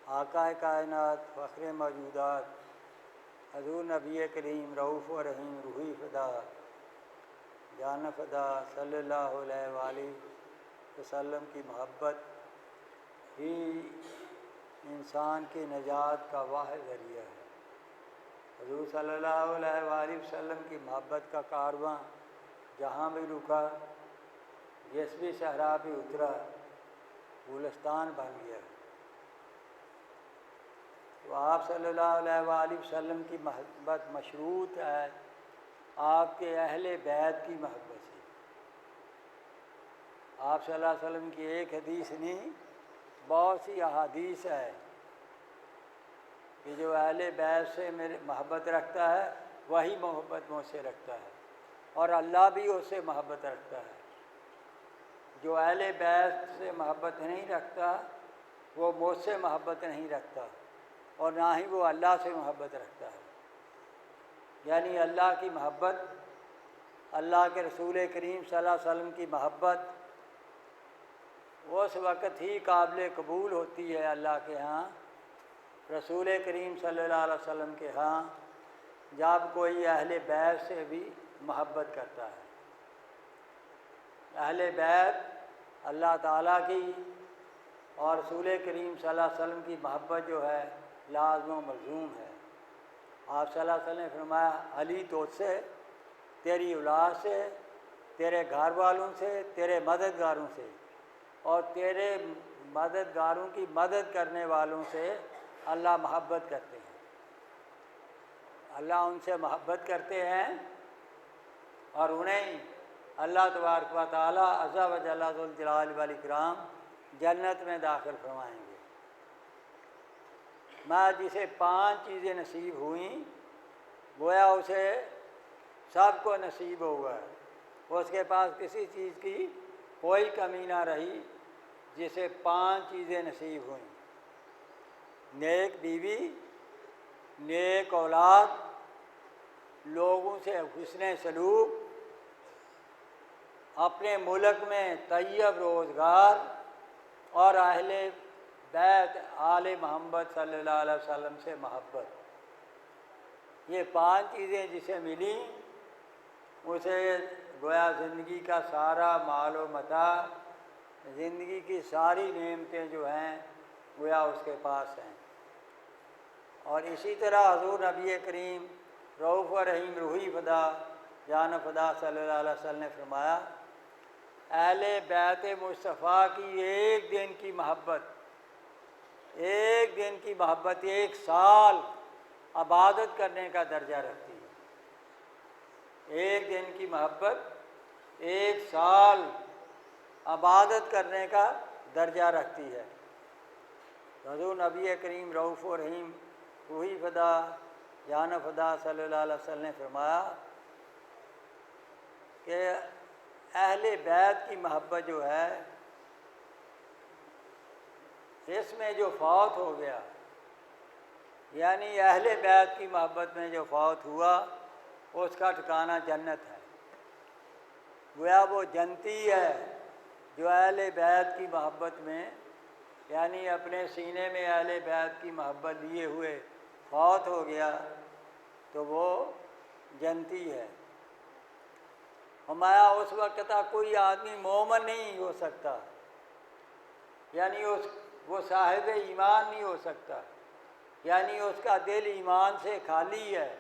آقا کائنات فخر موجودات حضور نبی کریم رؤوف و رحیم روحی فدا جان فدا صلی اللہ علیہ وآلہ وسلم کی محبت ہی انسان کے نجات کا واحد ذریعہ ہے۔ حضور صلی اللہ علیہ وآلہ وسلم کی محبت کا کارواں جہاں بھی رکا، جس بھی صحرا پہ اترا، گلستان بن گیا۔ تو آپ صلی اللہ علیہ وآلہ وسلم کی محبت مشروط ہے آپ کے اہل بیت کی محبت سے۔ آپ صلی اللہ علیہ وسلم کی ایک حدیث نہیں، بہت سی احادیث ہے کہ جو اہل بیت سے میرے محبت رکھتا ہے وہی محبت مجھ سے رکھتا ہے، اور اللہ بھی اس سے محبت رکھتا ہے۔ جو اہل بیت سے محبت نہیں رکھتا وہ مجھ سے محبت نہیں رکھتا، اور نہ ہی وہ اللہ سے محبت رکھتا ہے۔ یعنی اللہ کی محبت، اللہ کے رسول کریم صلی اللہ علیہ وسلم کی محبت اس وقت ہی قابل قبول ہوتی ہے اللہ کے ہاں، رسول کریم صلی اللہ علیہ وسلم کے ہاں، جب کوئی اہل بیت سے بھی محبت کرتا ہے۔ اہل بیت اللہ تعالیٰ کی اور رسول کریم صلی اللہ علیہ وسلم کی محبت جو ہے لازم و ملزوم ہے۔ آپ صلی اللہ علیہ وسلم نے فرمایا علی تو سے، تیری اولاد سے، تیرے گھر والوں سے، تیرے مددگاروں سے، اور تیرے مددگاروں کی مدد کرنے والوں سے اللہ محبت کرتے ہیں۔ اللہ ان سے محبت کرتے ہیں اور انہیں اللہ تبارک و تعالی عز و جل ذو الجلال والاکرام جنت میں داخل فرمائیں گے۔ میں جسے 5 چیزیں نصیب ہوئیں گویا اسے سب کو نصیب ہوگا، اس کے پاس کسی چیز کی کوئی کمی نہ رہی، جسے 5 چیزیں نصیب ہوئیں: نیک بیوی، نیک اولاد، لوگوں سے حسن سلوک، اپنے ملک میں طیب روزگار، اور اہل بیت آل محمد صلی اللہ علیہ وسلم سے محبت۔ یہ 5 چیزیں جسے ملیں اسے گویا زندگی کا سارا مال و متاع، زندگی کی ساری نعمتیں جو ہیں گویا اس کے پاس ہیں۔ اور اسی طرح حضور نبی کریم رؤوف و رحیم روحی فدا جان فدا صلی اللہ علیہ وسلم نے فرمایا اہل بیت مصطفیٰ کی ایک دن کی محبت، ایک دن کی محبت 1 سال عبادت کرنے کا درجہ رکھتی ہے۔ ایک دن کی محبت 1 سال عبادت کرنے کا درجہ رکھتی ہے۔ حضور نبی کریم رؤوف و رحیم روحی فدا جان فدا صلی اللہ علیہ وسلم نے فرمایا کہ اہل بیت کی محبت جو ہے اس میں جو فوت ہو گیا، یعنی اہل بیت کی محبت میں جو فوت ہوا اس کا ٹھکانہ جنت ہے۔ گویا وہ جنتی ہے جو اہل بیت کی محبت میں، یعنی اپنے سینے میں اہل بیت کی محبت لیے ہوئے فوت ہو گیا تو وہ جنتی ہے۔ ہمارا اس وقت تک کوئی آدمی مومن نہیں ہو سکتا، یعنی وہ صاحب ایمان نہیں ہو سکتا، یعنی اس کا دل ایمان سے خالی ہے۔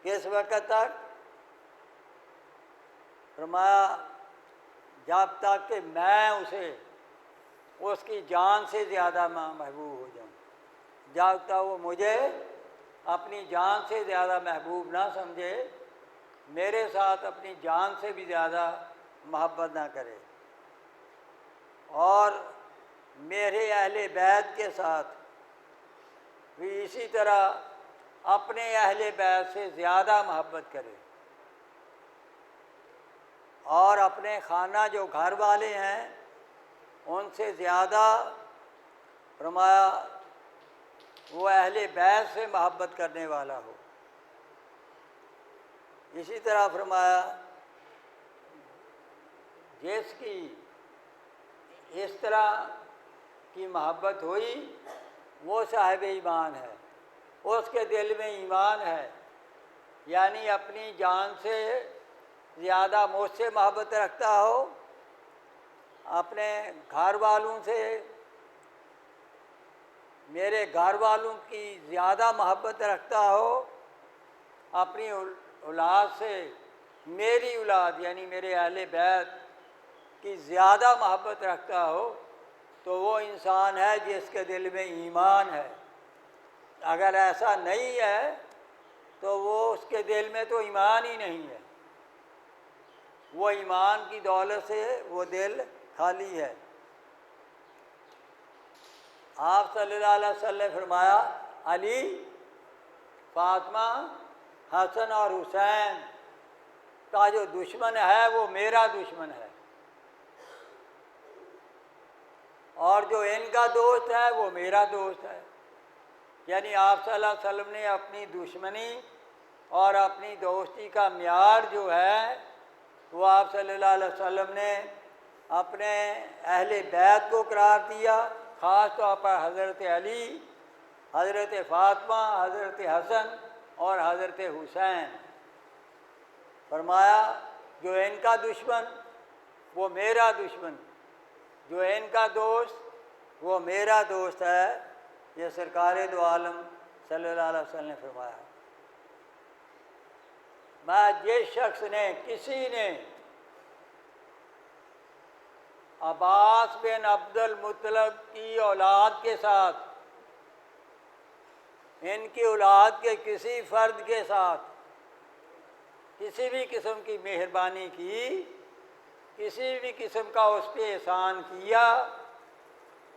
کس وقت تک؟ فرمایا جب تک کہ میں اسے اس کی جان سے زیادہ محبوب ہو جاؤں، جب تک وہ مجھے اپنی جان سے زیادہ محبوب نہ سمجھے، میرے ساتھ اپنی جان سے بھی زیادہ محبت نہ کرے، اور میرے اہل بیت کے ساتھ بھی اسی طرح اپنے اہل بیت سے زیادہ محبت کرے، اور اپنے خانہ جو گھر والے ہیں ان سے زیادہ فرمایا وہ اہل بیت سے محبت کرنے والا ہو۔ اسی طرح فرمایا جس کی اس طرح کی محبت ہوئی وہ صاحب ایمان ہے، اس کے دل میں ایمان ہے، یعنی اپنی جان سے زیادہ مجھ سے محبت رکھتا ہو، اپنے گھر والوں سے، میرے گھر والوں کی زیادہ محبت رکھتا ہو، اپنی اولاد سے، میری اولاد یعنی میرے اہل بیت کی زیادہ محبت رکھتا ہو، تو وہ انسان ہے جس کے دل میں ایمان ہے۔ اگر ایسا نہیں ہے تو وہ اس کے دل میں تو ایمان ہی نہیں ہے، وہ ایمان کی دولت سے وہ دل خالی ہے۔ آپ صلی اللہ علیہ وسلم نے فرمایا علی، فاطمہ، حسن اور حسین کا جو دشمن ہے وہ میرا دشمن ہے، اور جو ان کا دوست ہے وہ میرا دوست ہے۔ یعنی آپ صلی اللہ علیہ وسلم نے اپنی دشمنی اور اپنی دوستی کا معیار جو ہے وہ آپ صلی اللہ علیہ وسلم نے اپنے اہل بیت کو قرار دیا، خاص طور پر حضرت علی، حضرت فاطمہ، حضرت حسن اور حضرت حسین۔ فرمایا جو ان کا دشمن وہ میرا دشمن، جو ان کا دوست وہ میرا دوست ہے، یہ سرکار دو عالم صلی اللہ علیہ وسلم نے فرمایا۔ میں جس شخص نے، کسی نے عباس بن عبد المطلب کی اولاد کے ساتھ، ان کی اولاد کے کسی فرد کے ساتھ کسی بھی قسم کی مہربانی کی، کسی بھی قسم کا اس پہ احسان کیا،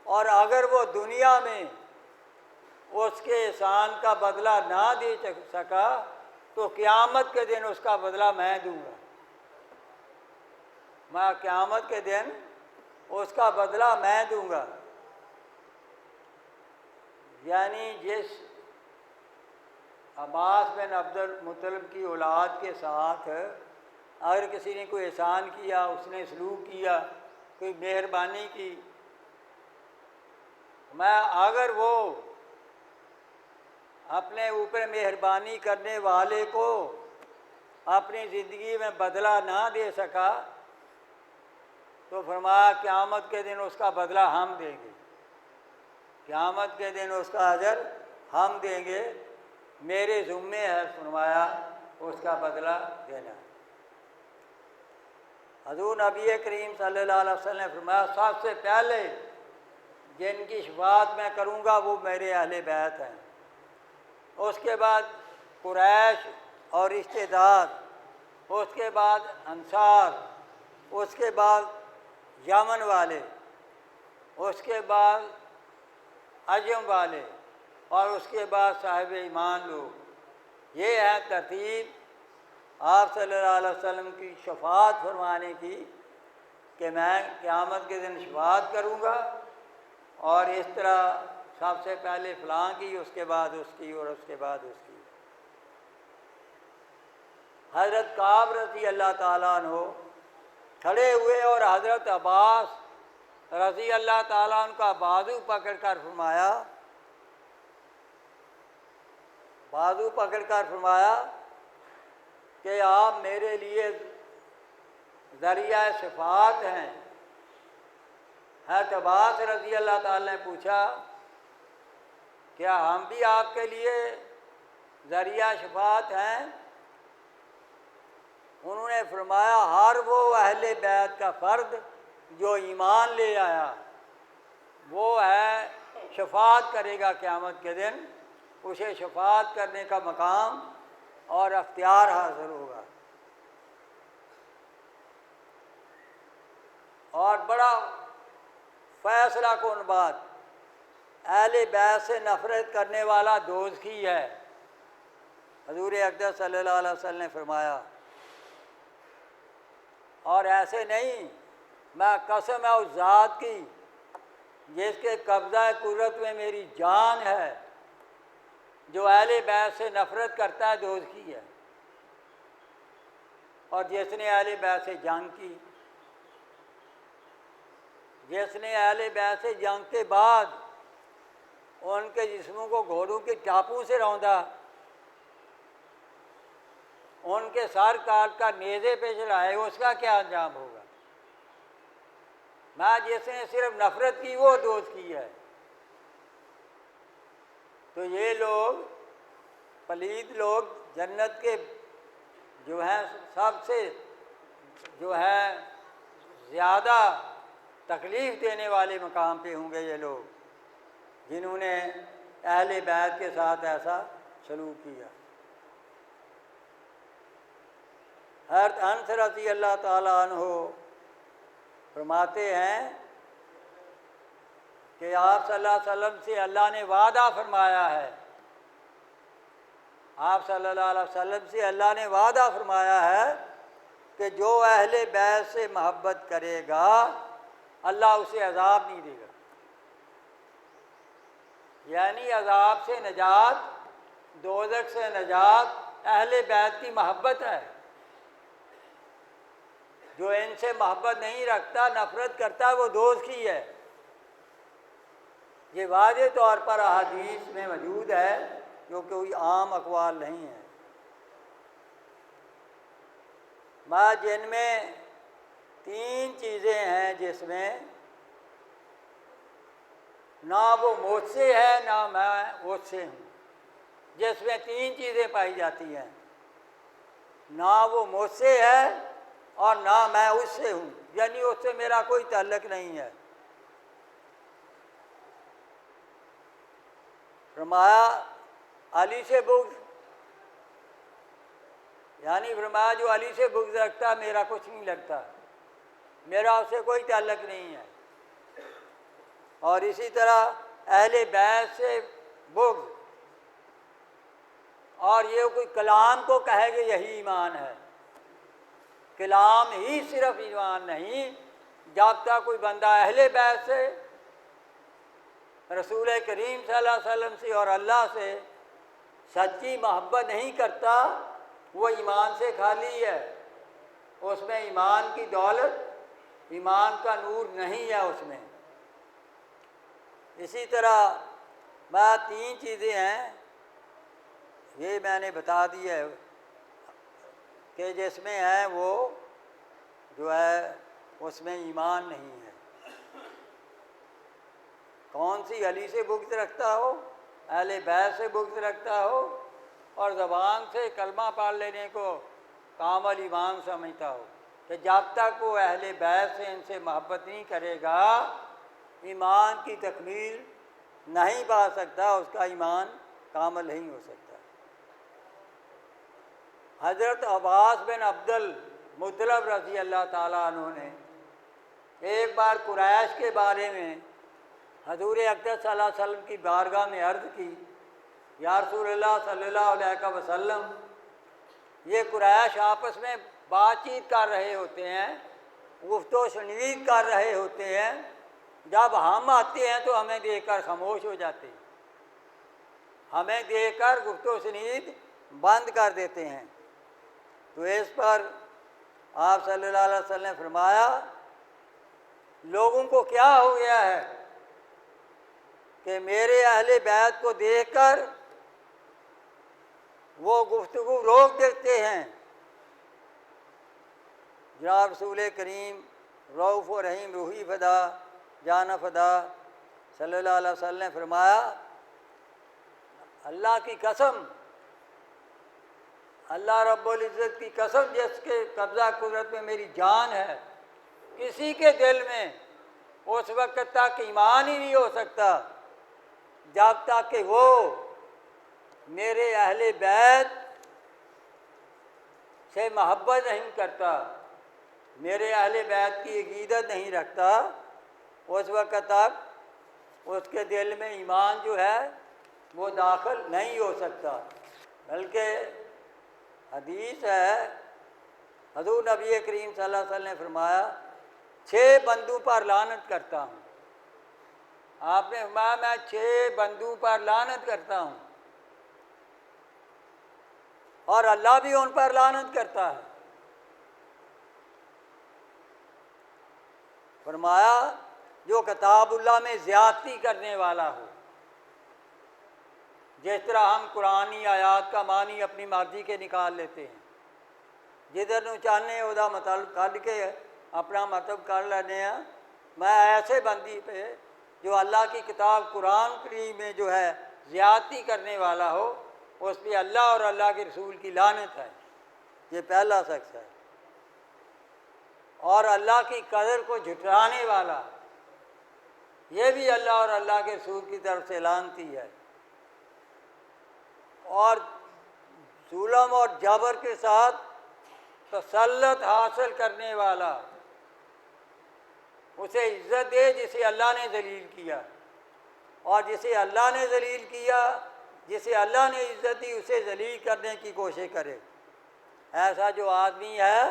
اور اگر وہ دنیا میں اس کے احسان کا بدلہ نہ دے سکا تو قیامت کے دن اس کا بدلہ میں دوں گا، میں قیامت کے دن اس کا بدلہ میں دوں گا۔ یعنی جس عباس بن عبد المطلب کی اولاد کے ساتھ اگر کسی نے کوئی احسان کیا، اس نے سلوک کیا، کوئی مہربانی کی، میں اگر وہ اپنے اوپر مہربانی کرنے والے کو اپنی زندگی میں بدلہ نہ دے سکا تو فرمایا قیامت کے دن اس کا بدلہ ہم دیں گے، قیامت کے دن اس کا اجر ہم دیں گے، میرے ذمے ہے فرمایا اس کا بدلہ دینا۔ حضور نبی کریم صلی اللہ علیہ وسلم نے فرمایا سب سے پہلے جن کی شفاعت میں کروں گا وہ میرے اہل بیت ہیں، اس کے بعد قریش اور رشتہ دار، اس کے بعد انصار، اس کے بعد یمن والے، اس کے بعد عجم والے، اور اس کے بعد صاحب ایمان لوگ۔ یہ ہے ترتیب آپ صلی اللہ علیہ وسلم کی شفاعت فرمانے کی، کہ میں قیامت کے دن شفاعت کروں گا، اور اس طرح سب سے پہلے فلاں کی، اس کے بعد اس کی، اور اس کے بعد اس کی۔ حضرت کعب رضی اللہ تعالیٰ عنہ کھڑے ہوئے اور حضرت عباس رضی اللہ تعالیٰ عنہ کا بازو پکڑ کر فرمایا کہ آپ میرے لیے ذریعہ شفاعت ہیں۔ حضرت عباس رضی اللہ تعالیٰ نے پوچھا کیا ہم بھی آپ کے لیے ذریعہ شفاعت ہیں؟ انہوں نے فرمایا ہر وہ اہل بیت کا فرد جو ایمان لے آیا وہ ہے شفاعت کرے گا قیامت کے دن، اسے شفاعت کرنے کا مقام اور اختیار حاصل ہوگا۔ اور بڑا فیصلہ کن بات، اہل بیت سے نفرت کرنے والا دوزخی ہے۔ حضور اقدس صلی اللہ علیہ وسلم نے فرمایا، اور ایسے نہیں، میں قسم ہے اس ذات کی جس کے قبضہ قدرت میں میری جان ہے، جو اہل بیت سے نفرت کرتا ہے دوزخی ہے، اور جس نے اہل بیت سے جنگ کی، جس نے اہل بیت سے جنگ کے بعد ان کے جسموں کو گھوڑوں کے ٹاپوں سے روندا، ان کے سر کاٹ کر نیزے پہ چڑھائے، اس کا کیا انجام ہوگا؟ میں جس نے صرف نفرت کی وہ دوست کی ہے۔ تو یہ لوگ پلید لوگ جنت کے جو ہیں سب سے جو ہے زیادہ تکلیف دینے والے مقام پہ ہوں گے یہ لوگ، جنہوں نے اہل بیت کے ساتھ ایسا سلوک کیا۔ حضرت انس رضی اللہ تعالیٰ عنہ فرماتے ہیں کہ آپ صلی اللہ علیہ وسلم سے اللہ نے وعدہ فرمایا ہے، آپ صلی اللہ علیہ وسلم سے اللہ نے وعدہ فرمایا ہے کہ جو اہل بیت سے محبت کرے گا اللہ اسے عذاب نہیں دے گا، یعنی عذاب سے نجات، دوزخ سے نجات اہل بیت کی محبت ہے۔ جو ان سے محبت نہیں رکھتا، نفرت کرتا، وہ دوزخی ہے۔ یہ واضح طور پر احادیث میں موجود ہے، جو کوئی عام اقوال نہیں ہے۔ جن میں 3 چیزیں ہیں جس میں نہ وہ مجھ سے ہے نہ میں اس سے ہوں، جس میں 3 چیزیں پائی جاتی ہیں، نہ وہ مجھ سے ہے اور نہ میں اس سے ہوں، یعنی اس سے میرا کوئی تعلق نہیں ہے۔ فرمایا علی سے بغض، یعنی فرمایا جو علی سے بغض رکھتا میرا کچھ نہیں لگتا، میرا اس سے کوئی تعلق نہیں ہے۔ اور اسی طرح اہل بیت سے بغض، اور یہ کوئی کلام کو کہے کہ یہی ایمان ہے، کلام ہی صرف ایمان نہیں، جب تک کوئی بندہ اہل بیت سے، رسول کریم صلی اللہ علیہ وسلم سے اور اللہ سے سچی محبت نہیں کرتا، وہ ایمان سے خالی ہے، اس میں ایمان کی دولت، ایمان کا نور نہیں ہے اس میں۔ اسی طرح 3 چیزیں ہیں، یہ میں نے بتا دی ہے کہ جس میں ہے وہ جو ہے اس میں ایمان نہیں ہے۔ کون سی؟ علی سے بغض رکھتا ہو، اہل بیت سے بغض رکھتا ہو، اور زبان سے کلمہ پڑھ لینے کو کامل ایمان سمجھتا ہو، کہ جب تک وہ اہل بیت سے ان سے محبت نہیں کرے گا ایمان کی تکمیل نہیں پا سکتا، اس کا ایمان کامل نہیں ہو سکتا۔ حضرت عباس بن عبد المطلب رضی اللہ تعالیٰ عنہ نے ایک بار قریش کے بارے میں حضور اقدس صلی اللہ علیہ وسلم کی بارگاہ میں عرض کی، یا رسول اللہ صلی اللہ علیہ وسلم، یہ قریش آپس میں بات چیت کر رہے ہوتے ہیں، گفت و شنید کر رہے ہوتے ہیں، جب ہم آتے ہیں تو ہمیں دیکھ کر خاموش ہو جاتے ہیں، ہمیں دیکھ کر گفت و شنید بند کر دیتے ہیں۔ تو اس پر آپ صلی اللہ علیہ وسلم نے فرمایا، لوگوں کو کیا ہو گیا ہے کہ میرے اہل بیت کو دیکھ کر وہ گفتگو روک دیتے ہیں۔ جناب رسول کریم رؤوف و رحیم، روحی فدا جان فدا صلی اللہ علیہ وسلم نے فرمایا، اللہ کی قسم، اللہ رب العزت کی قسم جس کے قبضہ قدرت میں میری جان ہے، کسی کے دل میں اس وقت تک ایمان ہی نہیں ہو سکتا جب تک کہ وہ میرے اہل بیت سے محبت نہیں کرتا، میرے اہل بیت کی عقیدت نہیں رکھتا، اس وقت تک اس کے دل میں ایمان جو ہے وہ داخل نہیں ہو سکتا۔ بلکہ حدیث ہے، حضور نبی کریم صلی اللہ علیہ وسلم نے فرمایا، 6 بندوں پر لعنت کرتا ہوں۔ آپ نے فرمایا میں 6 بندوں پر لعنت کرتا ہوں، اور اللہ بھی ان پر لعنت کرتا ہے۔ فرمایا جو کتاب اللہ میں زیادتی کرنے والا ہو، جس طرح ہم قرآنی آیات کا معنی اپنی مرضی کے نکال لیتے ہیں، جدھر نو چاہنے وہ مطلب کھڈ کے اپنا مطلب کر لینے ہیں۔ میں ایسے بندی پہ جو اللہ کی کتاب قرآن کریم میں جو ہے زیادتی کرنے والا ہو، اس پہ اللہ اور اللہ کے رسول کی لعنت ہے۔ یہ پہلا شخص ہے۔ اور اللہ کی قدر کو جھٹلانے والا، یہ بھی اللہ اور اللہ کے رسول کی طرف سے لعنتی ہے۔ اور ظلم اور جبر کے ساتھ تسلط حاصل کرنے والا، اسے عزت دے جسے اللہ نے ذلیل کیا، اور جسے اللہ نے ذلیل کیا، جسے اللہ نے عزت دی، اسے ذلیل کرنے کی کوشش کرے۔ ایسا جو آدمی ہے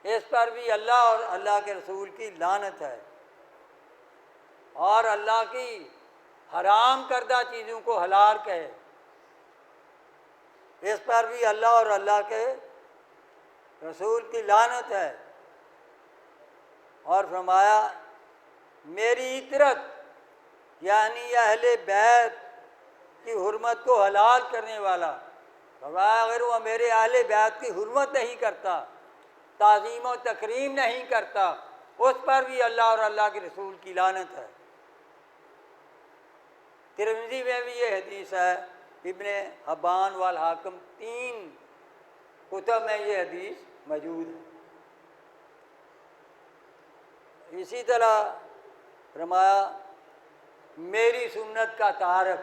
اس پر بھی اللہ اور اللہ کے رسول کی لعنت ہے۔ اور اللہ کی حرام کردہ چیزوں کو حلال کہے، اس پر بھی اللہ اور اللہ کے رسول کی لعنت ہے۔ اور فرمایا میری عطرت یعنی اہل بیت کی حرمت کو حلال کرنے والا، فرمایا اگر وہ میرے اہل بیت کی حرمت نہیں کرتا، تعظیم و تکریم نہیں کرتا، اس پر بھی اللہ اور اللہ کے رسول کی لعنت ہے۔ ترمذی میں بھی یہ حدیث ہے، ابن حبان والحاکم 3 کتب میں یہ حدیث موجود ہے۔ اسی طرح فرمایا میری سنت کا تارک،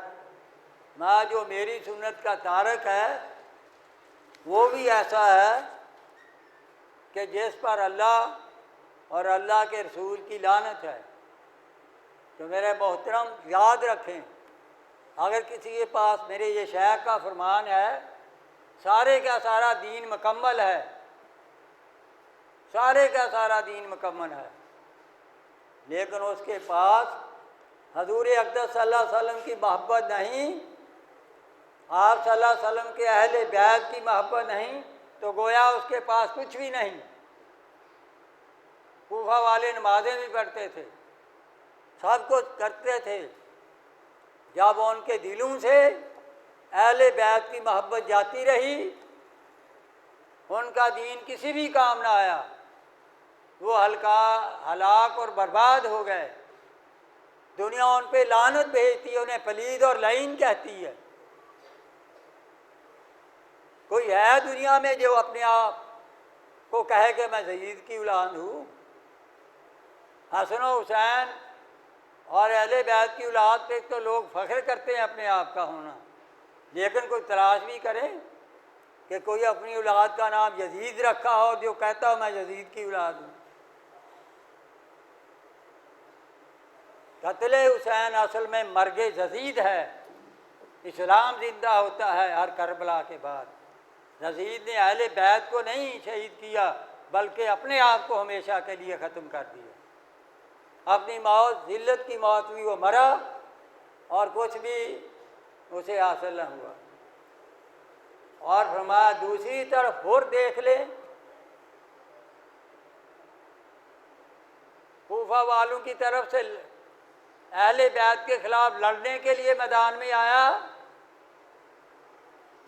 جو میری سنت کا تارک ہے وہ بھی ایسا ہے کہ جس پر اللہ اور اللہ کے رسول کی لعنت ہے۔ تو میرے محترم یاد رکھیں، اگر کسی کے پاس میرے یہ شیخ کا فرمان ہے سارے کا سارا دین مکمل ہے، سارے کا سارا دین مکمل ہے، لیکن اس کے پاس حضور اقدس صلی اللہ علیہ وسلم کی محبت نہیں، آپ صلی اللہ علیہ وسلم کے اہل بیت کی محبت نہیں، تو گویا اس کے پاس کچھ بھی نہیں۔ کوفہ والے نمازیں بھی پڑھتے تھے، سب کچھ کرتے تھے، جب ان کے دلوں سے اہل بیت کی محبت جاتی رہی، ان کا دین کسی بھی کام نہ آیا، وہ ہلاک اور برباد ہو گئے۔ دنیا ان پہ لعنت بھیجتی ہے، انہیں پلید اور لعین کہتی ہے۔ کوئی ہے دنیا میں جو اپنے آپ کو کہے کہ میں یزید کی اولاد ہوں؟ حسن و حسین اور اہل بیت کی اولاد پہ تو لوگ فخر کرتے ہیں اپنے آپ کا ہونا، لیکن کوئی تلاش بھی کرے کہ کوئی اپنی اولاد کا نام یزید رکھا ہو جو کہتا ہو میں یزید کی اولاد ہوں۔ قتل حسین اصل میں مرگ یزید ہے، اسلام زندہ ہوتا ہے ہر کربلا کے بعد۔ یزید نے اہل بیت کو نہیں شہید کیا بلکہ اپنے آپ کو ہمیشہ کے لیے ختم کر دیا۔ اپنی موت ذلت کی موت ہوئی، وہ مرا اور کچھ بھی اسے حاصل نہ ہوا۔ اور فرمایا دوسری طرف اور دیکھ لے، کوفہ والوں کی طرف سے اہل بیت کے خلاف لڑنے کے لیے میدان میں آیا،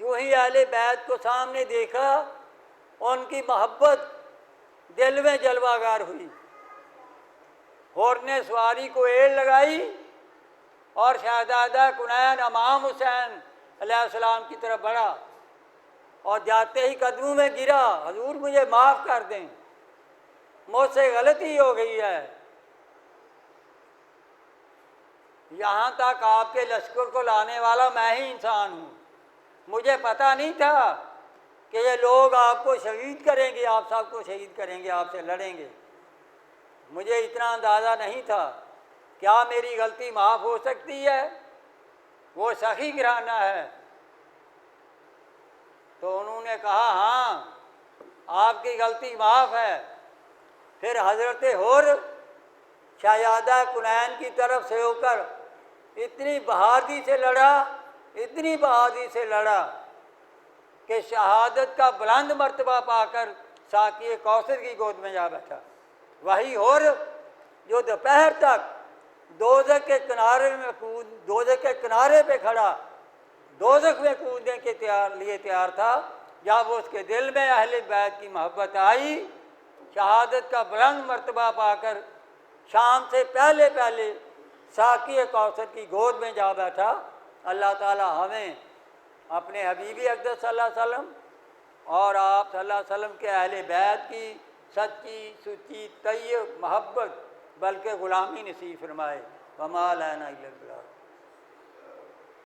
جو ہی اہل بیت کو سامنے دیکھا ان کی محبت دل میں جلوہ گر ہوئی، اور نے سواری کو ایڑ لگائی اور شہزادہ کنین امام حسین علیہ السلام کی طرف بڑھا اور جاتے ہی قدموں میں گرا، حضور مجھے معاف کر دیں، مجھ سے غلطی ہو گئی ہے، یہاں تک آپ کے لشکر کو لانے والا میں ہی انسان ہوں، مجھے پتہ نہیں تھا کہ یہ لوگ آپ کو شہید کریں گے، آپ سب کو شہید کریں گے، آپ سے لڑیں گے، مجھے اتنا اندازہ نہیں تھا، کیا میری غلطی معاف ہو سکتی ہے؟ وہ سخی گرانا ہے۔ تو انہوں نے کہا ہاں آپ کی غلطی معاف ہے۔ پھر حضرت حر شہزادہ کنین کی طرف سے ہو کر اتنی بہادری سے لڑا، اتنی بہادری سے لڑا کہ شہادت کا بلند مرتبہ پا کر ساقی کوثر کی گود میں جا بیٹھا۔ وہی حر جو دوپہر تک دوزخ کے کنارے میں دوزخ کے کنارے پہ کھڑا دوزخ میں کودنے کے لیے تیار تھا، جب اس کے دل میں اہل بیت کی محبت آئی، شہادت کا بلند مرتبہ پا کر شام سے پہلے ساقی کوثر کی گود میں جا بیٹھا۔ اللہ تعالی ہمیں اپنے حبیبی اقدس صلی اللہ علیہ وسلم اور آپ صلی اللہ علیہ وسلم کے اہل بیت کی سچی سچی طیب محبت بلکہ غلامی نصیب فرمائے۔ وما لنا الا البلاغ۔